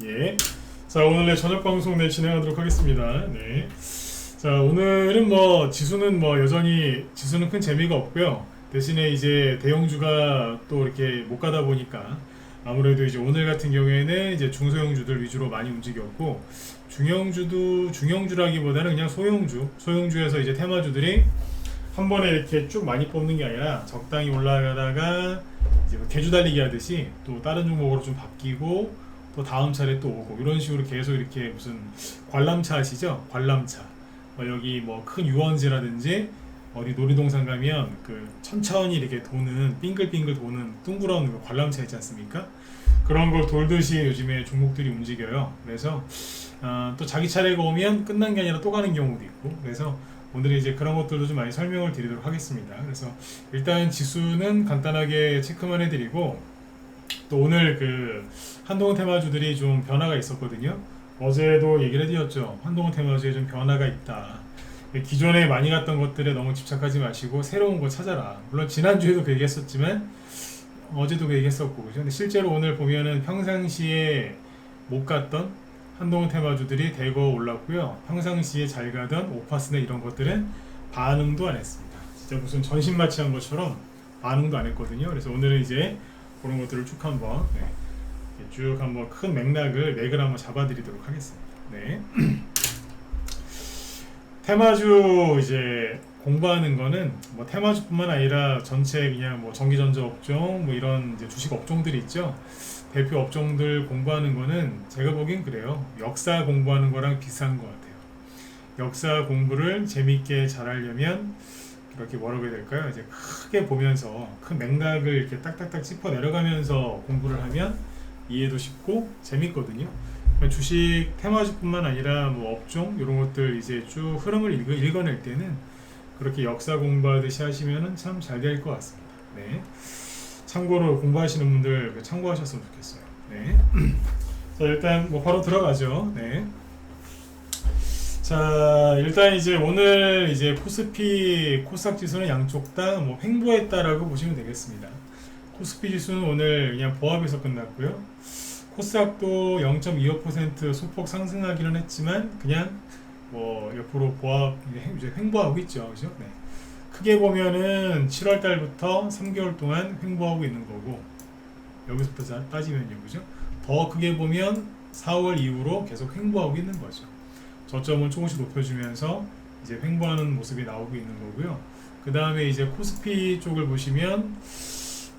예. 자, 오늘의 저녁 방송 진행하도록 하겠습니다. 네. 자, 오늘은 지수는 여전히 지수는 큰 재미가 없고요. 대신에 이제 대형주가 또 이렇게 못 가다 보니까 아무래도 이제 오늘 같은 경우에는 이제 중소형주들 위주로 많이 움직였고, 중형주라기보다는 그냥 소형주에서 이제 테마주들이 한 번에 이렇게 쭉 많이 뽑는 게 아니라 적당히 올라가다가 이제 개주 달리기 하듯이 또 다른 종목으로 좀 바뀌고 또 다음 차례 또 오고 이런 식으로 계속 이렇게 무슨 관람차 아시죠? 관람차. 여기 큰 유원지라든지 어디 놀이동산 가면 그 천천히 이렇게 도는 빙글빙글 도는 둥그런 그 관람차 있지 않습니까? 그런 걸 돌듯이 요즘에 종목들이 움직여요. 그래서 또 자기 차례가 오면 끝난 게 아니라 또 가는 경우도 있고, 그래서 오늘 이제 그런 것들도 좀 많이 설명을 드리도록 하겠습니다. 그래서 일단 지수는 간단하게 체크만 해드리고, 또 오늘 그 한동훈 테마주들이 좀 변화가 있었거든요. 어제도 얘기를 해드렸죠. 한동훈 테마주에 좀 변화가 있다. 기존에 많이 갔던 것들에 너무 집착하지 마시고 새로운 거 찾아라. 물론 지난주에도 그 얘기했었지만 어제도 그 얘기했었고, 그죠? 근데 실제로 오늘 보면은 평상시에 못 갔던 한동훈 테마주들이 대거 올랐고요. 평상시에 잘 가던 오파스네 이런 것들은 반응도 안 했습니다. 진짜 무슨 전신 마취한 것처럼 반응도 안 했거든요. 그래서 오늘은 이제 그런 것들을 쭉 한번 쭉 한번 큰 맥을 한번 잡아드리도록 하겠습니다. 네. 테마주 이제 공부하는 거는 테마주뿐만 아니라 전체 그냥 전기전자 업종 이런 이제 주식 업종들이 있죠. 대표 업종들 공부하는 거는 제가 보기엔 그래요. 역사 공부하는 거랑 비슷한 것 같아요. 역사 공부를 재밌게 잘하려면 이렇게 뭐라고 해야 될까요? 이제 크게 보면서 큰 맥락을 이렇게 딱딱딱 짚어 내려가면서 공부를 하면 이해도 쉽고 재밌거든요. 주식 테마주뿐만 아니라 업종 이런 것들 이제 쭉 흐름을 읽어낼 때는 그렇게 역사 공부하듯이 하시면은 참 잘 될 것 같습니다. 네. 참고로 공부하시는 분들 참고하셨으면 좋겠어요. 네. 자, 일단 바로 들어가죠. 네. 자, 일단 이제 오늘 이제 코스피, 코스닥 지수는 양쪽 다 횡보했다라고 보시면 되겠습니다. 코스피 지수는 오늘 그냥 보합에서 끝났고요. 코스닥도 0.25% 소폭 상승하기는 했지만 그냥 옆으로 보합 이제 횡보하고 있죠, 그죠? 네. 크게 보면은 7월 달부터 3개월 동안 횡보하고 있는 거고, 여기서부터 따지면요, 그죠? 더 크게 보면 4월 이후로 계속 횡보하고 있는 거죠. 저점을 조금씩 높여주면서 이제 횡보하는 모습이 나오고 있는 거고요. 그 다음에 이제 코스피 쪽을 보시면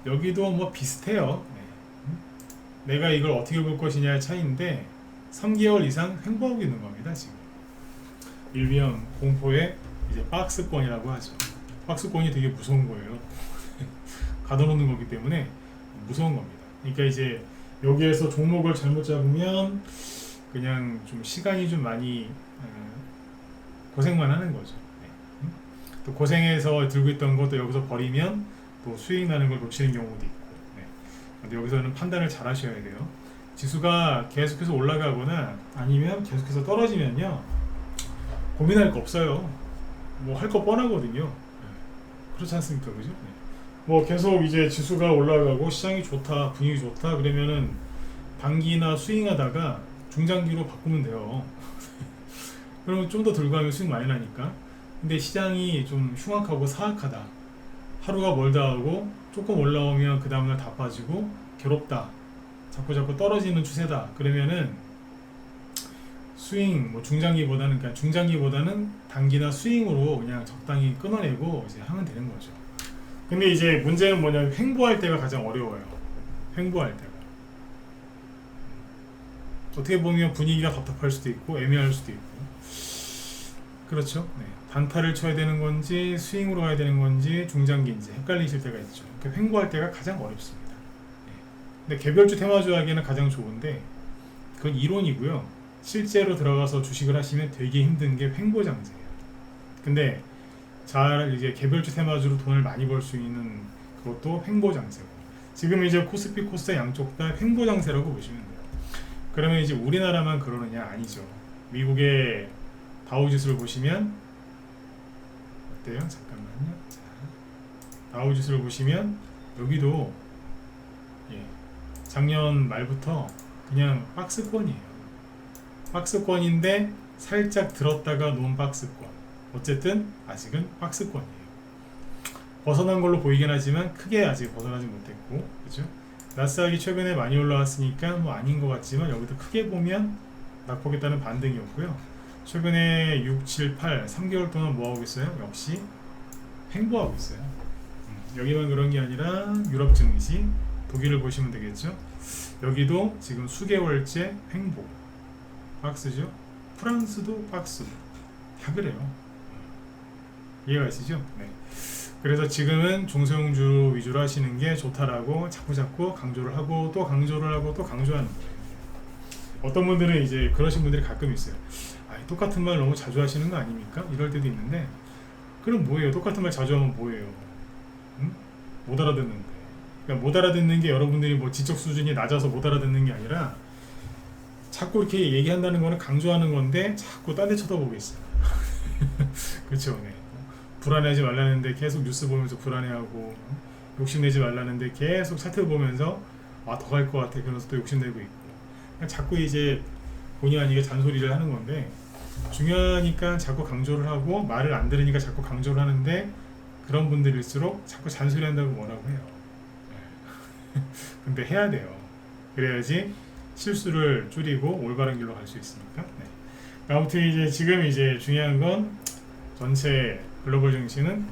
여기도 비슷해요. 네. 내가 이걸 어떻게 볼 것이냐의 차이인데 3개월 이상 횡보하고 있는 겁니다. 지금 일명 공포의 이제 박스권이라고 하죠. 박스권이 되게 무서운 거예요. 가둬놓는 거기 때문에 무서운 겁니다. 그러니까 이제 여기에서 종목을 잘못 잡으면 그냥 좀 시간이 좀 많이 고생만 하는 거죠. 네. 또 고생해서 들고 있던 것도 여기서 버리면 또 수익 나는 걸 놓치는 경우도 있고. 네. 근데 여기서는 판단을 잘 하셔야 돼요. 지수가 계속해서 올라가거나 아니면 계속해서 떨어지면요, 고민할 거 없어요. 할 거 뻔하거든요. 네. 그렇지 않습니까, 그죠? 네. 계속 이제 지수가 올라가고 시장이 좋다, 분위기 좋다 그러면은 단기나 스윙하다가 중장기로 바꾸면 돼요. 그러면 좀 더 들고 가면 수익 많이 나니까. 근데 시장이 좀 흉악하고 사악하다, 하루가 멀다 하고 조금 올라오면 그 다음날 다 빠지고 괴롭다, 자꾸 떨어지는 추세다 그러면은 스윙 중장기보다는 그냥 중장기보다는 단기나 스윙으로 그냥 적당히 끊어내고 이제 하면 되는 거죠. 근데 이제 문제는 뭐냐면 횡보할 때가 가장 어려워요. 횡보할 때가 어떻게 보면 분위기가 답답할 수도 있고 애매할 수도 있고, 그렇죠. 네. 단타를 쳐야 되는 건지 스윙으로 가야 되는 건지 중장기인지 헷갈리실 때가 있죠. 횡보할 때가 가장 어렵습니다. 네. 근데 개별주 테마주 하기에는 가장 좋은데 그건 이론이고요. 실제로 들어가서 주식을 하시면 되게 힘든 게 횡보 장세예요. 근데 잘 이제 개별주 테마주로 돈을 많이 벌 수 있는 그것도 횡보 장세고, 지금 이제 코스피, 코스닥 양쪽 다 횡보 장세라고 보시면 돼요. 그러면 이제 우리나라만 그러느냐? 아니죠. 미국의 다우지수를 보시면 어때요? 잠깐만요. 자, 다우지수를 보시면 여기도 작년 말부터 그냥 박스권이에요. 박스권인데 살짝 들었다가 놓은 박스권. 어쨌든 아직은 박스권이에요. 벗어난 걸로 보이긴 하지만 크게 아직 벗어나지 못했고, 그죠? 나스닥이 최근에 많이 올라왔으니까 뭐 아닌 것 같지만 여기도 크게 보면 낙폭에 따른 반등이었고요. 최근에 6, 7, 8, 3개월 동안 뭐하고 있어요? 역시 횡보하고 있어요. 여기만 그런 게 아니라 유럽 증시, 독일을 보시면 되겠죠. 여기도 지금 수개월째 횡보 박스죠. 프랑스도 박스. 다 그래요. 이해가 있으시죠? 네. 그래서 지금은 중소형주 위주로 하시는 게 좋다라고 자꾸 강조를 하고 또 강조를 하고 또 강조하는 거예요. 어떤 분들은 이제 그러신 분들이 가끔 있어요. 똑같은 말 너무 자주 하시는 거 아닙니까? 이럴 때도 있는데, 그럼 뭐예요? 똑같은 말 자주 하면 뭐예요? 응? 못 알아듣는데. 그러니까 못 알아듣는 게 여러분들이 뭐 지적 수준이 낮아서 못 알아듣는 게 아니라 자꾸 이렇게 얘기한다는 거는 강조하는 건데 자꾸 딴 데 쳐다보고 있어요. 그렇죠? 네. 불안해하지 말라는데 계속 뉴스 보면서 불안해하고, 욕심내지 말라는데 계속 차트 보면서 더 갈 것 같아 그러면서 또 욕심내고 있고, 자꾸 이제 본의 아니게 잔소리를 하는 건데, 중요하니까 자꾸 강조를 하고 말을 안 들으니까 자꾸 강조를 하는데, 그런 분들일수록 자꾸 잔소리 한다고 뭐라고 해요. 근데 해야 돼요. 그래야지 실수를 줄이고 올바른 길로 갈 수 있으니까. 네. 아무튼 이제 지금 이제 중요한 건 전체 글로벌 증시는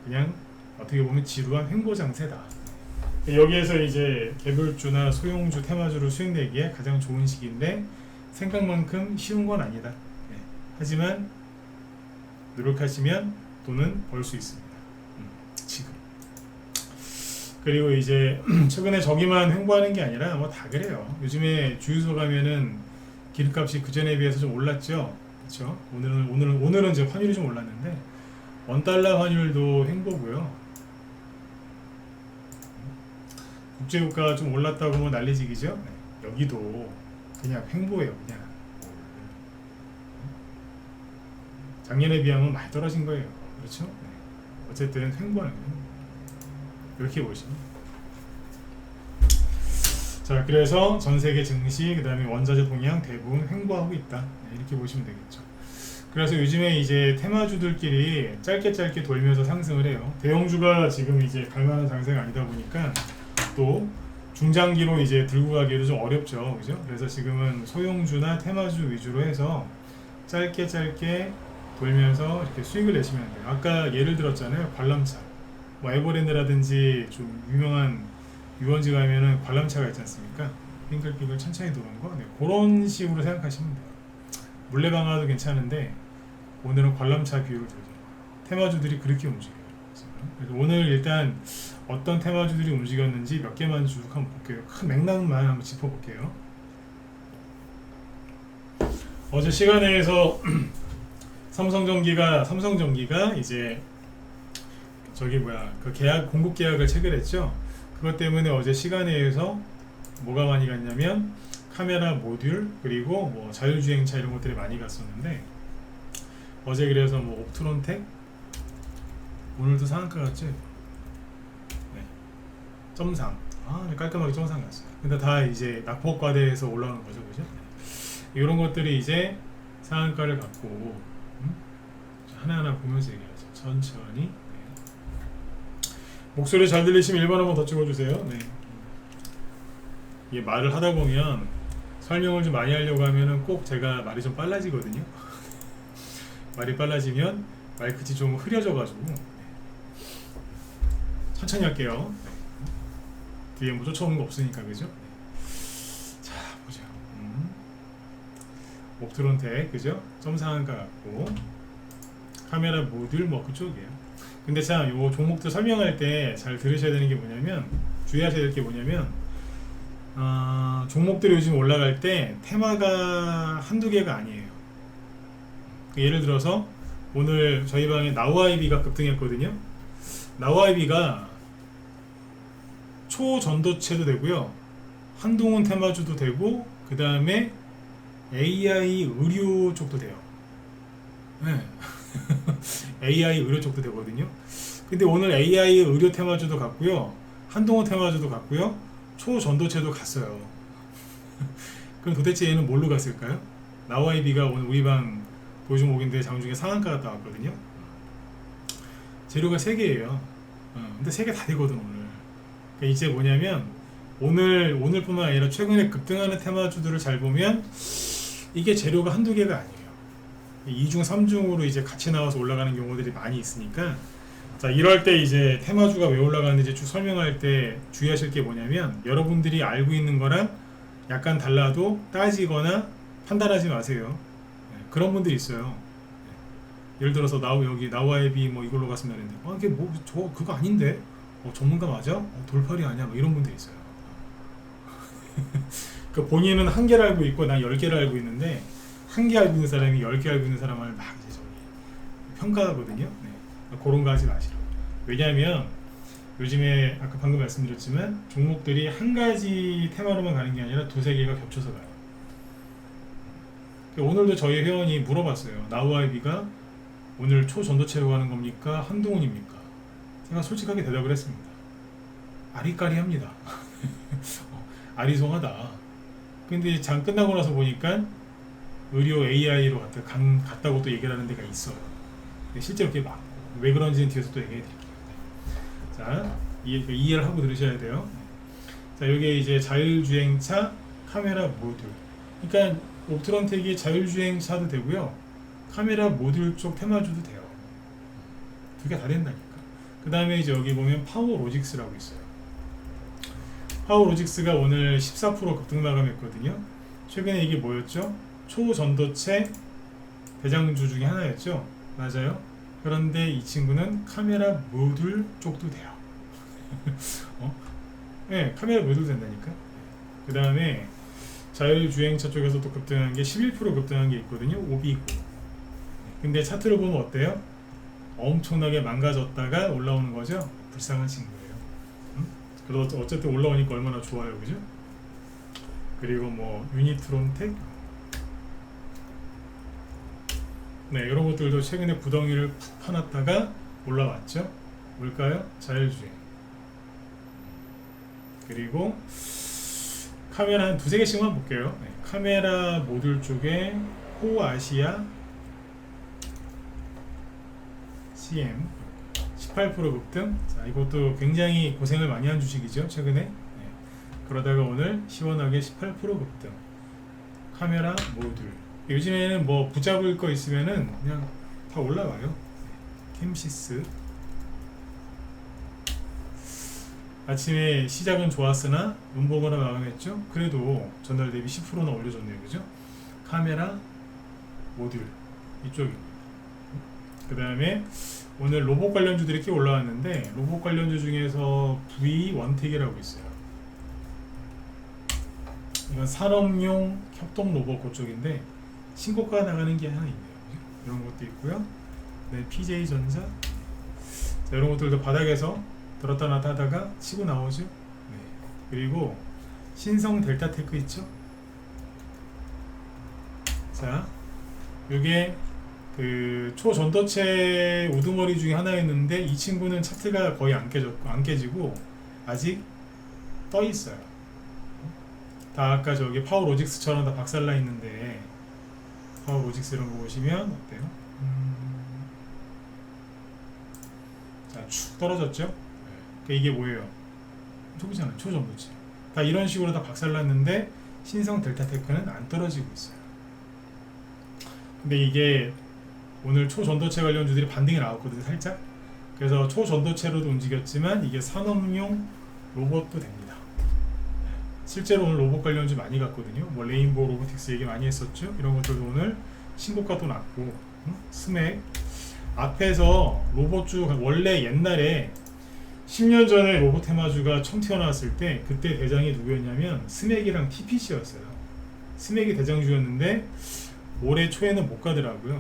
그냥 어떻게 보면 지루한 횡보 장세다. 여기에서 이제 개별주나 소형주, 테마주로 수익 내기에 가장 좋은 시기인데 생각만큼 쉬운 건 아니다. 네. 하지만 노력하시면 돈은 벌 수 있습니다. 지금. 그리고 이제 최근에 저기만 횡보하는 게 아니라 뭐 다 그래요. 요즘에 주유소 가면은 기름값이 그 전에 비해서 좀 올랐죠. 그렇죠? 오늘은 이제 환율이 좀 올랐는데 원달러 환율도 횡보고요. 국제유가가 좀 올랐다고 뭐 난리지기죠. 네. 여기도 그냥 횡보예요. 그냥 작년에 비하면 많이 떨어진 거예요. 그렇죠? 네. 어쨌든 횡보하는 거예요. 이렇게 보시면. 자, 그래서 전세계 증시, 그 다음에 원자재 동향 대부분 횡보하고 있다. 네, 이렇게 보시면 되겠죠. 그래서 요즘에 이제 테마주들끼리 짧게 돌면서 상승을 해요. 대형주가 지금 이제 갈만한 장세가 아니다 보니까 또 중장기로 이제 들고 가기도 좀 어렵죠. 그죠? 그래서 지금은 소형주나 테마주 위주로 해서 짧게 돌면서 이렇게 수익을 내시면 돼요. 아까 예를 들었잖아요. 관람차. 뭐 에버랜드라든지 좀 유명한 유원지 가면은 관람차가 있지 않습니까? 빙글빙글 천천히 도는 거. 네, 그런 식으로 생각하시면 돼요. 물레방아도 괜찮은데 오늘은 관람차 비율을 들죠. 테마주들이 그렇게 움직여요. 그래서 오늘 일단 어떤 테마주들이 움직였는지 몇 개만 쭉 한번 볼게요. 큰 맥락만 한번 짚어볼게요. 어제 시간회에서 삼성전기가 이제 그 공급 계약을 체결했죠. 그것 때문에 어제 시간회에서 뭐가 많이 갔냐면 카메라 모듈 그리고 뭐 자율주행차 이런 것들이 많이 갔었는데, 어제 그래서 뭐 옵트론텍 오늘도 상한가 갔죠. 네. 점상 깔끔하게 점상 갔어요. 근데 다 이제 낙폭 과대에서 올라오는 거죠, 그죠? 네. 이런 것들이 이제 상한가를 갖고 하나하나 보면서 얘기하죠. 천천히. 네. 목소리 잘 들리시면 1번 한번 더 찍어주세요. 네. 이게 말을 하다 보면 설명을 좀 많이 하려고 하면은 꼭 제가 말이 좀 빨라지거든요. 말이 빨라지면 마이크치 좀 흐려져가지고 천천히 할게요. 뒤에 뭐 쫓아오는 거 없으니까, 그죠? 자, 보자. 옵트론텍, 그죠? 점상한가 같고 카메라 모듈 뭐 그쪽이에요. 근데 참 요 종목들 설명할 때 잘 들으셔야 되는 게 뭐냐면, 주의하셔야 될 게 뭐냐면, 종목들이 요즘 올라갈 때 테마가 한두 개가 아니에요. 예를 들어서 오늘 저희 방에 나우아이비가 급등했거든요. 나우아이비가 초전도체도 되고요, 한동훈 테마주도 되고, 그 다음에 AI 의료 쪽도 돼요. 네. AI 의료 쪽도 되거든요. 근데 오늘 AI 의료 테마주도 갔고요, 한동훈 테마주도 갔고요, 초전도체도 갔어요. 그럼 도대체 얘는 뭘로 갔을까요? 나와이비가 오늘 우리 방 보조목인데 장중에 상한가 갔다 왔거든요. 재료가 3개예요. 근데 3개 다 되거든 오늘. 그러니까 이제 뭐냐면 오늘뿐만 아니라 최근에 급등하는 테마주들을 잘 보면 이게 재료가 한두 개가 아니에요. 2중, 3중으로 이제 같이 나와서 올라가는 경우들이 많이 있으니까, 자, 이럴 때 이제 테마주가 왜 올라가는지 쭉 설명할 때 주의하실 게 뭐냐면, 여러분들이 알고 있는 거랑 약간 달라도 따지거나 판단하지 마세요. 그런 분들이 있어요. 예를 들어서 여기 나와이비 뭐 이걸로 갔으면 되는데, 이게 뭐 저 그거 아닌데, 전문가 맞아? 돌팔이 아니야? 뭐 이런 분들이 있어요. 그 본인은 1개를 알고 있고 난 10개를 알고 있는데, 1개 알고 있는 사람이 10개 알고 있는 사람을 막 이제 저기 평가하거든요. 네. 그런 거 하지 마시라고. 왜냐하면 요즘에 아까 방금 말씀드렸지만 종목들이 한 가지 테마로만 가는 게 아니라 두세 개가 겹쳐서 가요. 오늘도 저희 회원이 물어봤어요. 나우아이비가 오늘 초전도체로 가는 겁니까? 한동훈입니까? 제가 솔직하게 대답을 했습니다. 아리까리합니다. 아리송하다. 근데 장 끝나고 나서 보니까 의료 AI로 갔다고 또 얘기를 하는 데가 있어요. 실제로 그게 맞고, 왜 그런지는 뒤에서 또 얘기해 드릴게요. 자, 이해를 하고 들으셔야 돼요. 자, 여기에 이제 자율주행차 카메라 모듈. 그러니까 옵트론텍이 자율주행차도 되고요, 카메라 모듈 쪽 테마주도 돼요. 2개 다 된다니까. 그 다음에 이제 여기 보면 파워로직스라고 있어요. 파워로직스가 오늘 14% 급등 마감했거든요. 최근에 이게 뭐였죠? 초전도체 대장주 중에 하나였죠. 맞아요. 그런데 이 친구는 카메라 모듈 쪽도 돼요. 네, 카메라 모듈 된다니까. 그 다음에 자율주행차 쪽에서 또 급등한 게 11% 급등한 게 있거든요. 오비고. 근데 차트를 보면 어때요? 엄청나게 망가졌다가 올라오는 거죠. 불쌍한 친구예요. 그래도 어쨌든 올라오니까 얼마나 좋아요, 그죠? 그리고 뭐 유니트론텍, 네, 이런 것들도 최근에 구덩이를 푹 파놨다가 올라왔죠. 뭘까요? 자율주행. 그리고 카메라 한 2-3개씩만 볼게요. 네, 카메라 모듈 쪽에 호아시아 CM 18% 급등. 자, 이것도 굉장히 고생을 많이 한 주식이죠, 최근에. 네, 그러다가 오늘 시원하게 18% 급등. 카메라 모듈. 요즘에는 뭐 붙잡을 거 있으면은 그냥 다 올라와요. 네, 캠시스. 아침에 시작은 좋았으나 문보거나 마감했죠. 그래도 전날 대비 10%나 올려줬네요, 그죠? 카메라 모듈 이쪽입니다. 그 다음에 오늘 로봇 관련주들이 꽤 올라왔는데, 로봇 관련주 중에서 V1텍이라고 있어요. 이건 산업용 협동 로봇 그쪽인데 신고가 나가는 게 하나 있네요. 이런 것도 있고요. 네, PJ전자. 자, 이런 것들도 바닥에서 들었다 놨다 하다가 치고 나오죠. 네. 그리고 신성 델타테크 있죠. 자, 이게 그 초전도체 우두머리 중에 하나였는데, 이 친구는 차트가 거의 안 깨지고 아직 떠 있어요. 다 아까 저기 파워로직스처럼 다 박살나 있는데, 파워로직스 이런 거 보시면 어때요? 자, 축 떨어졌죠? 그러니까 이게 뭐예요? 저거잖아요, 초전도체. 다 이런 식으로 다 박살났는데 신성 델타테크는 안 떨어지고 있어요. 근데 이게 오늘 초전도체 관련주들이 반등이 나왔거든요, 살짝. 그래서 초전도체로도 움직였지만 이게 산업용 로봇도 됩니다. 실제로 오늘 로봇 관련주 많이 갔거든요. 뭐 레인보우 로보틱스 얘기 많이 했었죠. 이런 것들도 오늘 신고가도 났고, 스맥. 앞에서 로봇주, 원래 옛날에 10년 전에 로봇 테마주가 처음 튀어나왔을 때 그때 대장이 누구였냐면 스맥이랑 TPC였어요. 스맥이 대장주였는데 올해 초에는 못 가더라고요.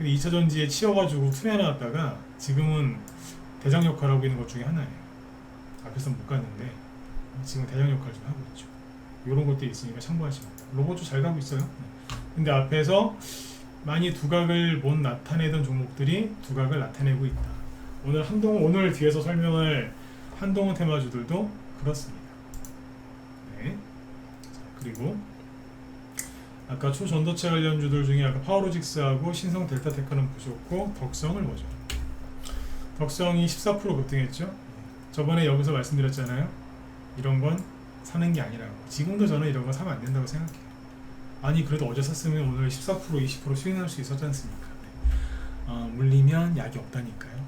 2차전지에 치여가지고 투매 나왔다가 지금은 대장 역할을 하고 있는 것 중에 하나예요. 앞에서 못 갔는데 지금 대장 역할 좀 하고 있죠. 이런 것도 있으니까 참고하시면 돼요. 로봇도 잘 가고 있어요. 근데 앞에서 많이 두각을 못 나타내던 종목들이 두각을 나타내고 있다. 오늘 뒤에서 설명할 한동훈 테마주들도 그렇습니다. 네. 그리고 아까 초전도체 관련주들 중에 아까 파워로직스하고 신성 델타테크는 보셨고 덕성을 보죠. 덕성이 14% 급등했죠. 저번에 여기서 말씀드렸잖아요. 이런 건 사는 게 아니라고. 지금도 저는 이런 거 사면 안 된다고 생각해요. 아니 그래도 어제 샀으면 오늘 14% 20% 수익 날 수 있었지 않습니까? 물리면 약이 없다니까요.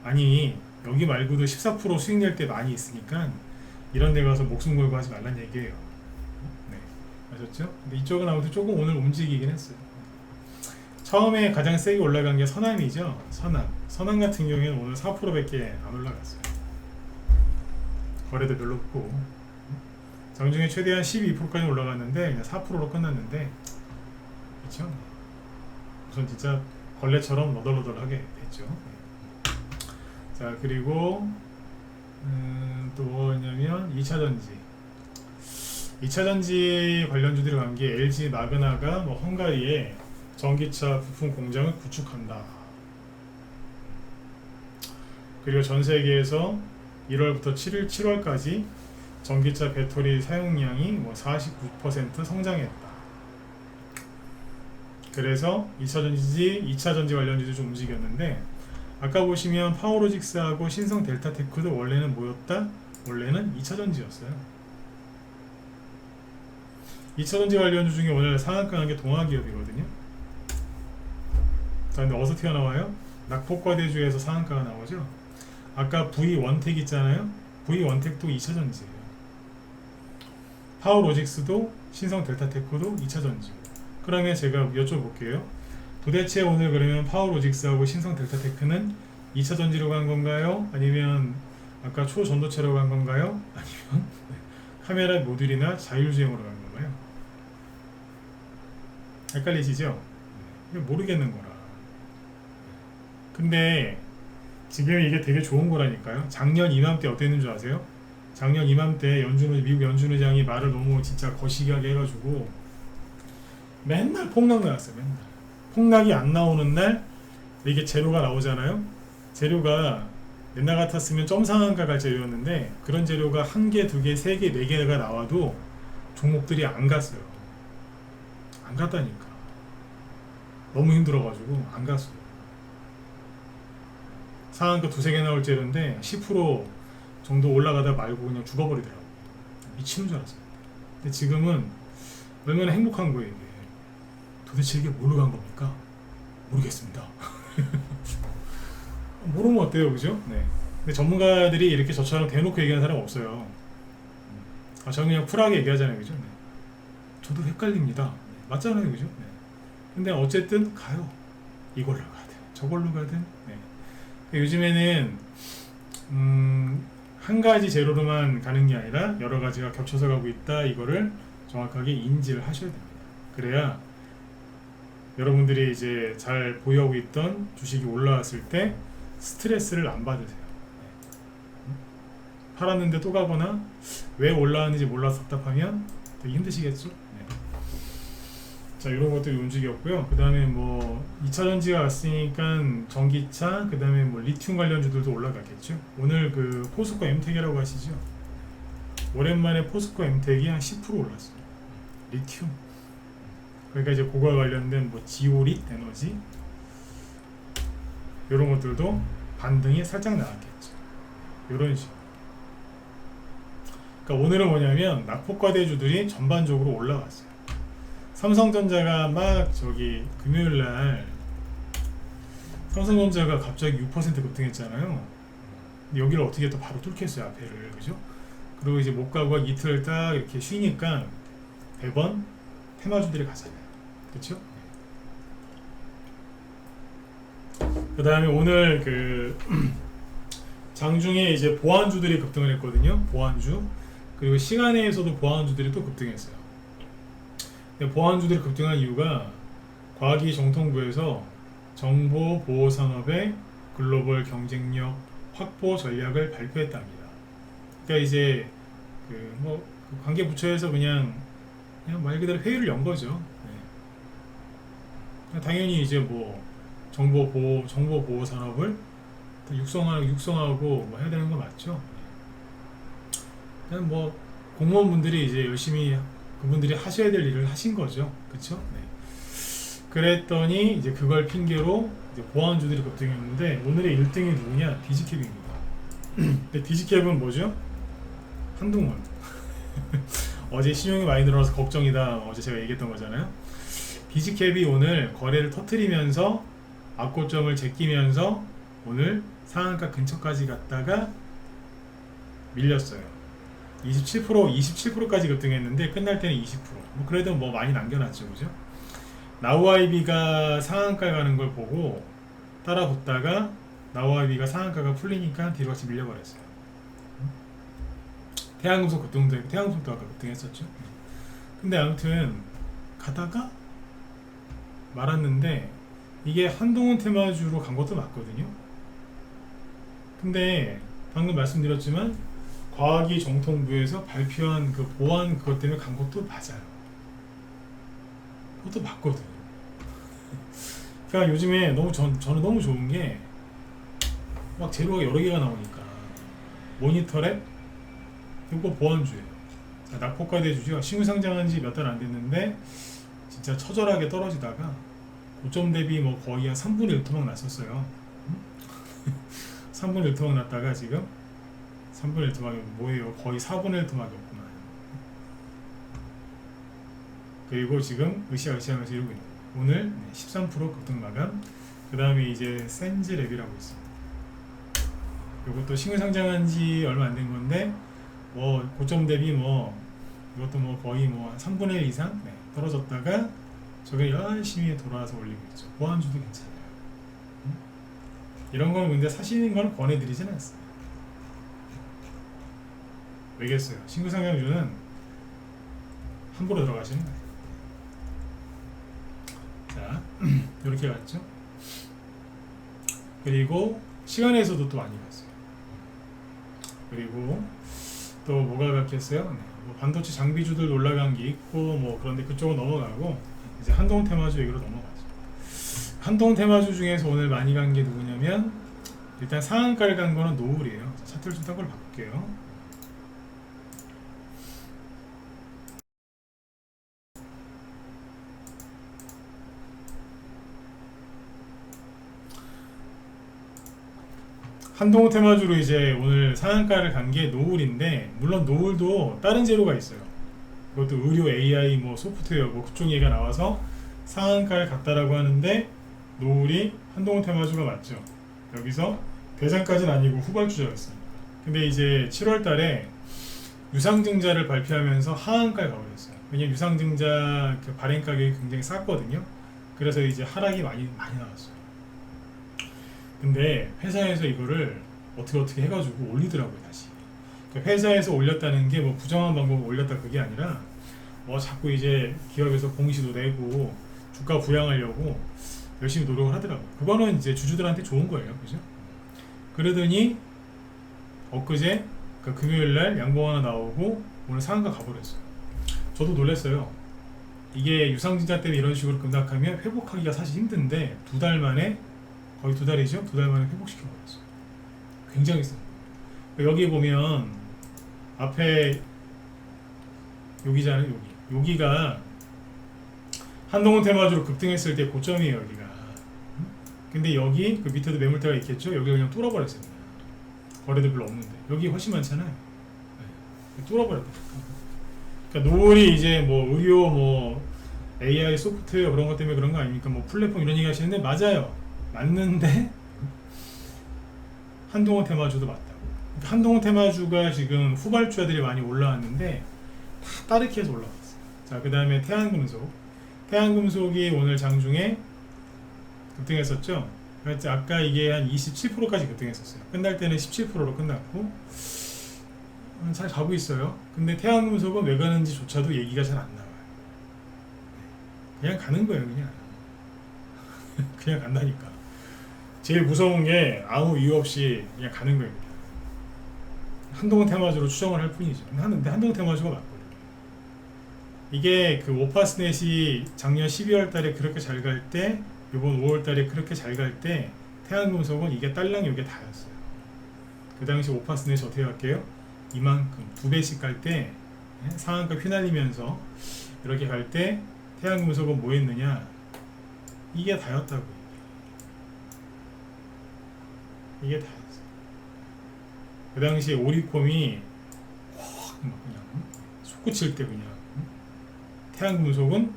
아니 여기 말고도 14% 수익 낼 때 많이 있으니까 이런 데 가서 목숨 걸고 하지 말란 얘기예요. 네, 아셨죠? 근데 이쪽은 아무튼 조금 오늘 움직이긴 했어요. 처음에 가장 세게 올라간 게 선암이죠. 선암 같은 경우에는 오늘 4%밖에 안 올라갔어요. 거래도 별로 없고 장중에 최대한 12%까지 올라갔는데 그냥 4%로 끝났는데 그렇죠? 우선 진짜 걸레처럼 너덜너덜하게 됐죠. 자 그리고 또 뭐냐면 2차전지 2차전지 관련주들이 간 게 LG 마그나가 뭐 헝가리에 전기차 부품 공장을 구축한다. 그리고 전 세계에서 1월부터 7월까지 전기차 배터리 사용량이 뭐 49% 성장했다. 그래서 2차전지 관련주도 좀 움직였는데 아까 보시면 파워로직스하고 신성 델타테크도 원래는 뭐였다? 원래는 2차전지였어요. 2차전지 관련주 중에 오늘 상한가 난 게 동아기업이거든요. 자, 근데 어디서 튀어나와요? 낙폭과대주에서 상한가가 나오죠. 아까 V1텍 있잖아요. V1텍도 2차전지예요. 파워로직스도 신성 델타테크도 2차전지. 그러면 제가 여쭤볼게요. 도대체 오늘 그러면 파워로직스하고 신성 델타테크는 2차전지로 간 건가요? 아니면 아까 초전도체로 간 건가요? 아니면 카메라 모듈이나 자율주행으로 간 건가요? 헷갈리시죠? 모르겠는 거라. 근데 지금 이게 되게 좋은 거라니까요. 작년 이맘때 어땠는 줄 아세요? 작년 이맘때 미국 연준 의장이 말을 너무 진짜 거시기하게 해가지고 맨날 폭락 나왔어요. 맨날 폭락이 안 나오는 날 이게 재료가 나오잖아요. 재료가 옛날 같았으면 점상한가 갈 재료였는데 그런 재료가 1개, 2개, 3개, 4개가 나와도 종목들이 안 갔어요. 안 갔다니까. 너무 힘들어가지고 안 갔어요. 상한가 2-3개 나올 재료인데 10% 정도 올라가다 말고 그냥 죽어버리더라고요. 미치는 줄 알았어요. 근데 지금은 얼마나 행복한 거예요. 이게. 도대체 이게 뭘로 간 겁니까? 모르겠습니다. 모르면 어때요, 그죠? 네. 근데 전문가들이 이렇게 저처럼 대놓고 얘기하는 사람 없어요. 저는 그냥 쿨하게 얘기하잖아요, 그죠? 네. 저도 헷갈립니다. 네. 맞잖아요, 그죠? 네. 근데 어쨌든 가요. 이걸로 가든 저걸로 가든. 네. 요즘에는 한 가지 재료로만 가는 게 아니라 여러 가지가 겹쳐서 가고 있다. 이거를 정확하게 인지를 하셔야 됩니다. 그래야 여러분들이 이제 잘 보유하고 있던 주식이 올라왔을 때 스트레스를 안 받으세요. 팔았는데 또 가거나 왜 올라왔는지 몰라서 답답하면 되게 힘드시겠죠? 네. 자, 이런 것들이 움직였고요. 그 다음에 뭐 2차전지가 왔으니까 전기차, 그 다음에 뭐 리튬 관련주들도 올라가겠죠. 오늘 그 포스코 엠텍이라고 하시죠? 오랜만에 포스코 엠텍이 한 10% 올랐어요. 리튬. 그러니까 이제 그거 관련된 뭐 지오릿 에너지 이런 것들도 반등이 살짝 나왔겠죠. 이런 식으로. 그러니까 오늘은 뭐냐면 낙폭과대주들이 전반적으로 올라갔어요. 삼성전자가 막 저기 금요일날 삼성전자가 갑자기 6% 급등했잖아요. 근데 여기를 어떻게 또 바로 뚫겠어요, 앞에를. 그죠? 그리고 이제 못 가고 이틀 딱 이렇게 쉬니까 매번 테마주들이 가잖아요. 그쵸? 그 다음에 오늘 그 장중에 이제 보안주들이 급등을 했거든요. 보안주. 그리고 시간에서도 보안주들이 또 급등했어요. 보안주들이 급등한 이유가 과기정통부에서 정보보호산업의 글로벌 경쟁력 확보 전략을 발표했답니다. 그러니까 이제 그 뭐 관계 부처에서 그냥 말 그대로 회의를 연 거죠. 네. 당연히 이제 뭐 정보보호 산업을 육성하고 뭐 해야 되는 거 맞죠? 그냥 뭐 공무원분들이 이제 열심히 그분들이 하셔야 될 일을 하신 거죠. 그쵸? 네. 그랬더니 이제 그걸 핑계로 이제 보안주들이 급등했는데 오늘의 1등이 누구냐? 디지캡입니다. 근데 디지캡은 뭐죠? 한동훈. 어제 신용이 많이 늘어나서 걱정이다. 어제 제가 얘기했던 거잖아요. 디지캡이 오늘 거래를 터트리면서 악고점을 제끼면서 오늘 상한가 근처까지 갔다가 밀렸어요. 27%까지 급등했는데 끝날 때는 20%. 뭐 그래도 뭐 많이 남겨놨죠, 그죠? 나우아이비가 상한가 가는 걸 보고 따라 붙다가 나우아이비가 상한가가 풀리니까 뒤로 같이 밀려버렸어요. 태양금속 급등도 했고 태양금속도 아까 급등했었죠. 근데 아무튼 가다가 말았는데 이게 한동훈 테마주로 간 것도 맞거든요. 근데 방금 말씀드렸지만 과학기 정통부에서 발표한 그 보안 그것 때문에 간 것도 맞아요. 그것도 맞거든요. 그러니까 요즘에 저는 너무 좋은 게 막 재료가 여러 개가 나오니까 모니터랩 이거 보안주예요. 낙폭과 대주주가 신규 상장한 지 몇 달 안 됐는데 진짜 처절하게 떨어지다가 고점 대비 뭐 거의 한 3분의 1 토막 났었어요. 3분의 1 토막 났다가 지금 3분의 1 토막이 뭐예요? 거의 4분의 1 토막이었구만. 그리고 지금 으쌰으쌰하면서 이러고 있는 거예요. 오늘 13% 급등 마감. 그 다음에 이제 센즈랩이라고 있습니다. 이것도 신규 상장한 지 얼마 안 된 건데 뭐 고점 대비 뭐 이것도 뭐 거의 뭐 3분의 1 이상 떨어졌다가 저게 열심히 돌아와서 올리고 있죠. 보안주도 괜찮아요. 이런 건 근데 사시는 건 권해드리진 않습니다. 왜겠어요? 신규 상장주는 함부로 들어가시는 거예요. 자, 이렇게 갔죠. 그리고 시간에서도 또 많이 갔어요. 그리고 또 뭐가 갔겠어요? 네, 뭐 반도체 장비주들 올라간 게 있고 뭐 그런데 그쪽은 넘어가고 이제 한동훈 테마주 얘기로 넘어가죠. 한동훈 테마주 중에서 오늘 많이 간 게 누구냐면 일단 상한가를 간 거는 노을이에요. 차트를 좀 딴 걸로 바꿀게요. 한동훈 테마주로 이제 오늘 상한가를 간 게 노을인데 물론 노을도 다른 재료가 있어요. 그것도 의료 AI 뭐 소프트웨어 뭐 그쪽 얘기가 나와서 상한가를 갔다라고 하는데 노을이 한동훈 테마주가 맞죠. 여기서 대장까지는 아니고 후발주자였습니다. 근데 이제 7월 달에 유상증자를 발표하면서 하한가에 가버렸어요. 왜냐면 유상증자 그 발행 가격이 굉장히 쌌거든요. 그래서 이제 하락이 많이 나왔어요. 근데 회사에서 이거를 어떻게 해가지고 올리더라고요. 다시 그러니까 회사에서 올렸다는 게 뭐 부정한 방법으로 올렸다 그게 아니라 뭐 자꾸 이제 기업에서 공시도 내고 주가 부양하려고 열심히 노력을 하더라고요. 그거는 이제 주주들한테 좋은 거예요. 그죠? 그러더니 엊그제 그 금요일날 양봉 하나 나오고 오늘 상한가 가버렸어요. 저도 놀랐어요. 이게 유상증자 때문에 이런 식으로 급락하면 회복하기가 사실 힘든데 두 달 만에 거의 두 달이죠? 두 달 만에 회복시켜버렸어요. 굉장히 셉니다. 여기 보면 앞에 여기잖아요. 여기가 한동훈 테마주로 급등했을 때 고점이에요. 여기가. 근데 여기 그 밑에도 매물대가 있겠죠? 여기 그냥 뚫어버렸어요. 거래도 별로 없는데 여기 훨씬 많잖아요. 네. 뚫어버렸다. 그러니까 노을이 이제 뭐 의료 뭐 AI 소프트웨어 그런 것 때문에 그런 거 아닙니까? 뭐 플랫폼 이런 얘기 하시는데 맞아요. 맞는데 한동훈 테마주도 맞다고. 그러니까 한동훈 테마주가 지금 후발주자들이 많이 올라왔는데 다 따르게 해서 올라왔어요. 자, 그 다음에 태양금속이 오늘 장중에 급등했었죠. 그래서 아까 이게 한 27%까지 급등했었어요. 끝날 때는 17%로 끝났고 잘 가고 있어요. 근데 태양금속은 왜 가는지조차도 얘기가 잘 안 나와요. 그냥 가는 거예요. 그냥 간다니까. 제일 무서운 게 아무 이유 없이 그냥 가는 겁니다. 한동훈 테마주로 추정을 할 뿐이죠. 근데 한동훈 테마주가 맞거든요. 이게 그 오파스넷이 작년 12월 달에 그렇게 잘 갈 때, 이번 5월 달에 그렇게 잘 갈 때, 태양금속은 이게 딸랑 이게 다였어요. 그 당시 오파스넷이 어떻게 갈게요? 이만큼 2배씩 갈 때 상한가 휘날리면서 이렇게 갈 때 태양금속은 뭐 했느냐, 이게 다였다고. 이게 다였어. 그 당시에 오리콤이 확 그냥 솟구칠 때 그냥 태양금속은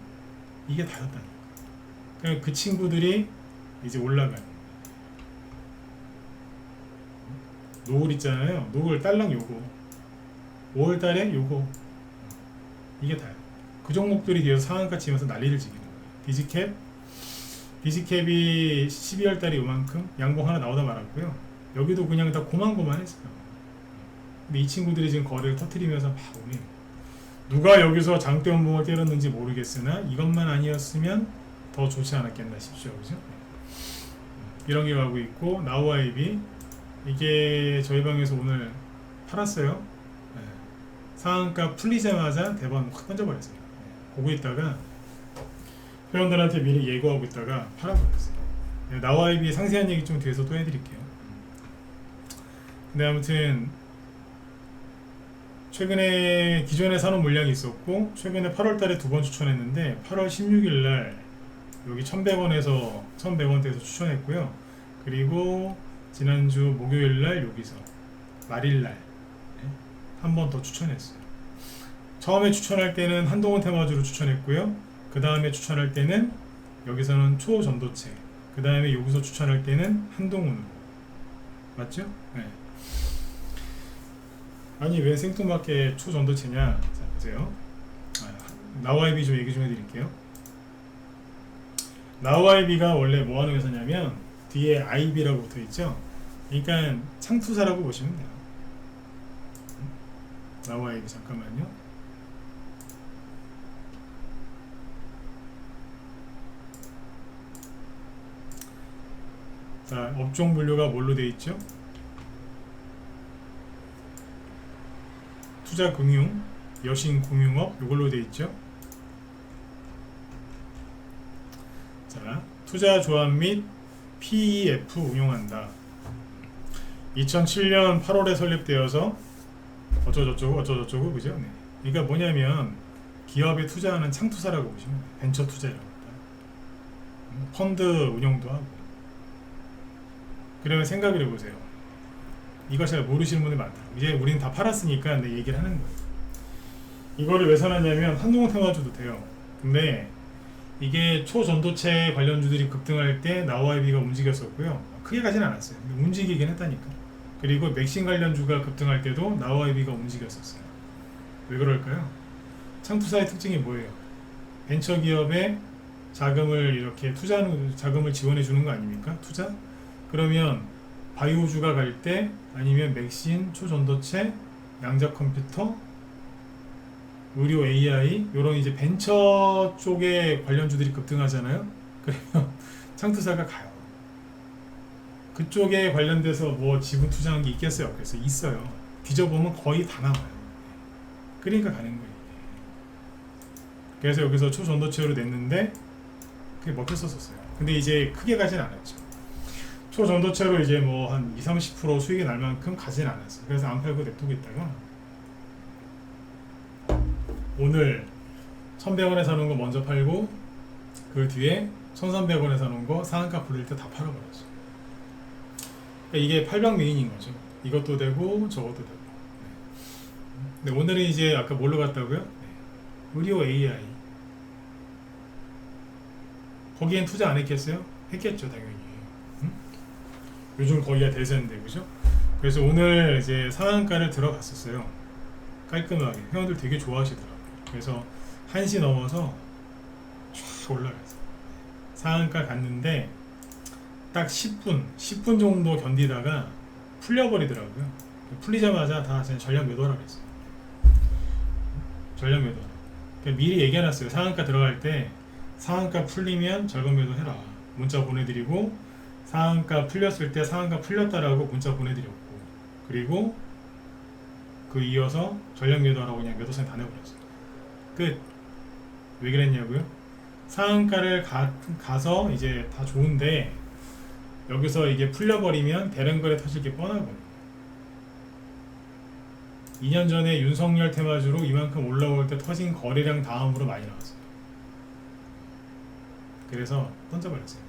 이게 다였다니까. 그러니까 그 친구들이 이제 올라가요. 노을 있잖아요. 노을 딸랑 요거 5월달에 요거 이게 다요. 그 종목들이 뒤에서 상한가 치면서 난리를 지기는 거예요. 디지캡이 12월달에 요만큼 양봉 하나 나오다 말았고요. 여기도 그냥 다 고만고만했어요. 근데 이 친구들이 지금 거래를 터트리면서 막 오네요. 누가 여기서 장대 연봉을 때렸는지 모르겠으나 이것만 아니었으면 더 좋지 않았겠나 싶죠. 그죠? 이런 게 가고 있고, 나우아이비 이게 저희 방에서 오늘 팔았어요. 상한가 풀리자마자 대박 확 던져버렸어요. 보고 있다가 회원들한테 미리 예고하고 있다가 팔아버렸어요. 나우아이비 상세한 얘기 좀 뒤에서 또 해드릴게요. 근데 아무튼 최근에 기존에 사놓은 물량이 있었고, 최근에 8월달에 두 번 추천했는데 8월 16일날 여기 1100원에서 1100원대에서 추천했고요. 그리고 지난주 목요일날 여기서 말일날 한 번 더 추천했어요. 처음에 추천할 때는 한동훈 테마주로 추천했고요. 그 다음에 추천할 때는 여기서는 초전도체, 그 다음에 여기서 추천할 때는 한동훈으로. 맞죠? 네. 아니 왜 생뚱맞게 초전도체냐. 자 보세요. 나우아이비 좀 얘기 좀 해드릴게요. 나우아이비가 원래 뭐하는 회사냐면 뒤에 아이비라고 붙어있죠. 그러니까 창투사라고 보시면 돼요. 나우아이비 잠깐만요. 자, 업종 분류가 뭘로 되어 있죠? 투자금융, 여신금융업 이걸로 되어 있죠. 자, 투자조합 및 PEF 운용한다. 2007년 8월에 설립되어서 어쩌고저쩌고 그죠? 네. 그러니까 뭐냐면 기업에 투자하는 창투사라고 보시면 돼요. 벤처 투자라고 합니다. 펀드 운용도 하고. 그러면 생각을 해보세요. 이거 잘 모르시는 분이 많다. 이제 우리는 다 팔았으니까 내 얘기를 하는 거예요. 이거를 왜 사놨냐면 한동훈 테마주도 돼요. 근데 이게 초전도체 관련주들이 급등할 때 나우아이비가 움직였었고요. 크게 가진 않았어요. 움직이긴 했다니까. 그리고 맥신 관련주가 급등할 때도 나우아이비가 움직였었어요. 왜 그럴까요? 창투사의 특징이 뭐예요? 벤처기업에 자금을 이렇게 투자하는, 자금을 지원해 주는 거 아닙니까? 투자? 그러면 바이오주가 갈 때, 아니면 맥신, 초전도체, 양자컴퓨터, 의료 AI 이런 이제 벤처 쪽에 관련주들이 급등하잖아요. 그러면 창투사가 가요. 그쪽에 관련돼서 뭐 지분 투자한 게 있겠어요? 없겠어요? 있어요. 뒤져보면 거의 다 나와요. 그러니까 가는 거예요. 그래서 여기서 초전도체로 냈는데 그게 먹혔었어요. 근데 이제 크게 가진 않았죠. 초전도체로 이제 뭐 한 20-30% 수익이 날 만큼 가진 않았어요. 그래서 안 팔고 냅두고 있다가 오늘 1100원에 사놓은 거 먼저 팔고, 그 뒤에 1300원에 사놓은 거 상한가 불릴 때 다 팔아버렸어요. 그러니까 이게 800 메인인 거죠. 이것도 되고 저것도 되고. 근데 오늘은 이제 아까 뭘로 갔다고요? 의료 AI. 거기엔 투자 안 했겠어요? 했겠죠, 당연히. 요즘 거기가 대세인데, 그죠? 그래서 오늘 이제 상한가를 들어갔었어요. 깔끔하게. 회원들 되게 좋아하시더라고요. 그래서 1시 넘어서 쫙 올라갔어요. 상한가 갔는데 딱 10분 정도 견디다가 풀려버리더라고요. 풀리자마자 다 전략 매도하라고 했어요. 전략 매도. 그러니까 미리 얘기해놨어요. 상한가 들어갈 때 상한가 풀리면 절반 매도 해라. 문자 보내드리고, 상한가 풀렸을 때 상한가 풀렸다라고 문자 보내드렸고, 그리고 그 이어서 전략 매도하라고 그냥 매도선에 다 내버렸어요. 끝. 왜 그랬냐고요? 상한가를 가서 이제 다 좋은데 여기서 이게 풀려버리면 대량거래 터질 게 뻔하거든요. 2년 전에 윤석열 테마주로 이만큼 올라올 때 터진 거래량 다음으로 많이 나왔어요. 그래서 던져버렸어요.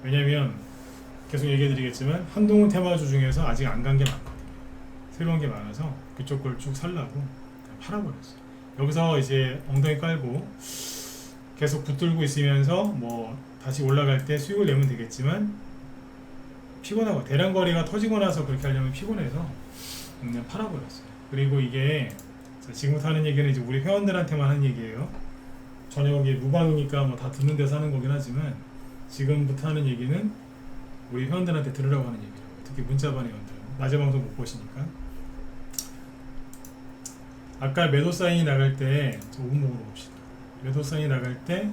왜냐면 계속 얘기해드리겠지만 한동훈 테마주 중에서 아직 안 간 게 많거든요. 새로운 게 많아서 그쪽 걸 쭉 살라고 팔아버렸어요. 여기서 이제 엉덩이 깔고 계속 붙들고 있으면서 뭐 다시 올라갈 때 수익을 내면 되겠지만 피곤하고 대량 거래가 터지고 나서 그렇게 하려면 피곤해서 그냥 팔아버렸어요. 그리고 이게 지금부터 하는 얘기는 이제 우리 회원들한테만 하는 얘기예요. 저녁에 무방이니까 뭐 다 듣는 데서 하는 거긴 하지만 지금부터 하는 얘기는 우리 회원들한테 들으라고 하는 얘기라고요. 특히 문자반 회원들 낮에 방송 못 보시니까. 아까 매도 사인이 나갈 때 5분 먹으러 봅시다. 매도 사인이 나갈 때